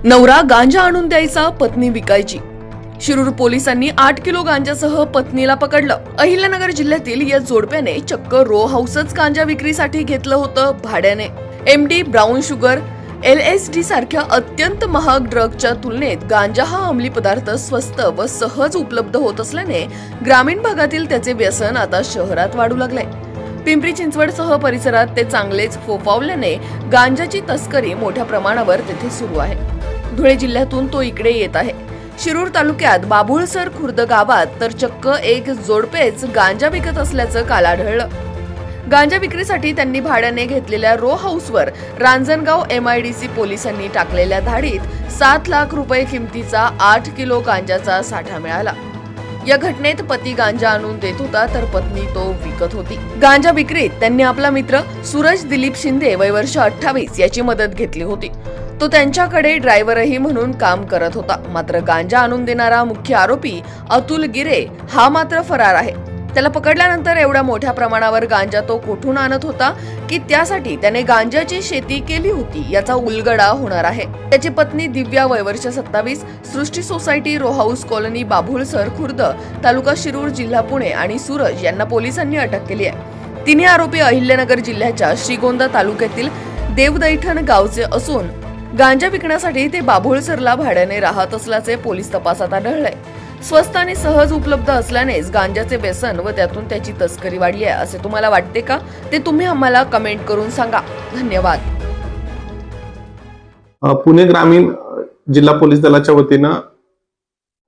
नवरा गांजा आणून द्यायचा, पत्नी विकायची। शिरूर पोलिसांनी 8 किलो गांजासह पत्नीला पकडलं। अहिल्यानगर जिल्ह्यातील या जोडप्याने चक्क रो हाऊसच गांजा विक्रीसाठी घेतलं होतं भाड्याने। एमडी, ब्राऊन शुगर, LSD सारख्या अत्यंत महाग ड्रगच्या तुलनेत गांजा हा अंमली पदार्थ स्वस्त व सहज उपलब्ध होत असल्याने ग्रामीण भागातील त्याचे व्यसन आता शहरात वाढू लागले। पिंपरी चिंचवडसह परिसरात ते चांगलेच फोफावल्याने गांजाची तस्करी मोठ्या प्रमाणावर तेथे सुरू आहे। धुळे जिल्ह्यातून तो इकडे येत आहे। शिरूर तालुक्यात बाभुळसर खुर्द गावात तर चक्क एक जोडपेच गांजा विकत असल्याचं काल आढळलं। गांजा विक्रीसाठी त्यांनी भाड्याने घेतलेल्या रो हाऊसवर रांजणगाव MIDC पोलिसांनी टाकलेल्या धाडीत 7 लाख रुपये किमतीचा 8 किलो गांजाचा साठा मिळाला। या घटनेत पती गांजा आणून देत होता तर पत्नी तो विकत होती। गांजा विक्रीत त्यांनी आपला मित्र सूरज दिलीप शिंदे वय वर्ष 28 याची मदत घेतली होती। तो त्यांच्याकडे ड्रायव्हरही म्हणून काम करत होता। मात्र गांजा आणून देणारा मुख्य आरोपी अतुल गिरे हा मात्र फरार आहे। त्याला पकडल्यानंतर एवढ्या मोठ्या प्रमाणावर गांजा तो कुठून आणत होता की त्यासाठी त्याने गांजाची शेती केली होती याचा उलगडा होणार आहे। त्याची पत्नी दिव्या वय वर्ष 27 Srushti society row house colony Babhulsar Khurd taluka Shirur जिल्हा पुणे आणि सूरज यांना पोलिसांनी अटक केली आहे। तिन्ही आरोपी अहिल्यानगर जिल्ह्याच्या श्रीगोंदा तालुक्यातील देवदैठण गावचे असून गांजा विकण्यासाठी ते बाभुळसरला भाड्याने राहत असल्याचे पोलीस तपासात आढळले। स्वस्त आणि सहज उपलब्ध असल्यानेच गांजाचे व्यसन व त्यातून त्याची तस्करी वाढली आहे असे तुम्हाला वाटते का? ते तुम्ही आम्हाला कमेंट करून सांगा। धन्यवाद। पुणे ग्रामीण जिल्हा पोलीस दलाच्या वतीने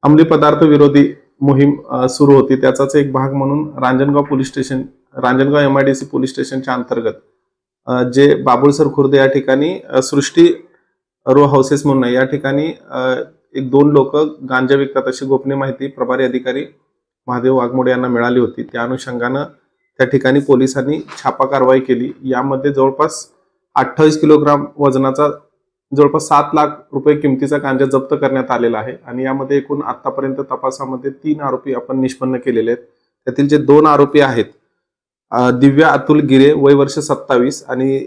अंमली पदार्थ विरोधी मोहीम सुरू होती। त्याचाच एक भाग म्हणून रांजणगाव MIDC पोलीस स्टेशनच्या अंतर्गत जे बाभुळसर खुर्द या ठिकाणी सृष्टी रो हाऊसेस म्हणून या ठिकाणी 1-2 लोक गांजा विकतात अशी गोपनीय माहिती प्रभारी अधिकारी महादेव वाघमोडे यांना मिळाली होती। त्या अनुषंगाने त्या ठिकाणी पोलिसांनी छापा कारवाई केली। यामध्ये जवळपास 28 किलोग्राम वजनाचा जवळपास 7 लाख रुपये किमतीचा गांजा जप्त करण्यात आलेला आहे आणि यामध्ये एकूण आतापर्यंत तपासामध्ये 3 आरोपी आपण निष्पन्न केलेले आहेत। त्यातील जे 2 आरोपी आहेत दिव्या अतुल गिरे वय वर्ष 27 आणि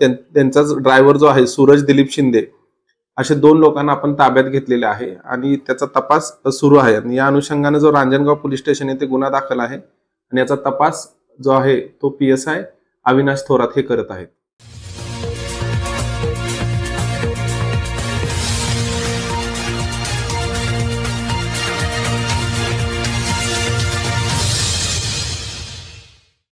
त्यांचाच ड्रायव्हर जो आहे सूरज दिलीप शिंदे असे 2 लोकांना आपण ताब्यात घेतलेले आहे आणि त्याचा तपास सुरू आहे। आणि या अनुषंगाने जो रांजणगाव पोलीस स्टेशन येथे गुन्हा दाखल आहे आणि याचा तपास जो आहे तो PSI अविनाश थोरात हे करत आहेत।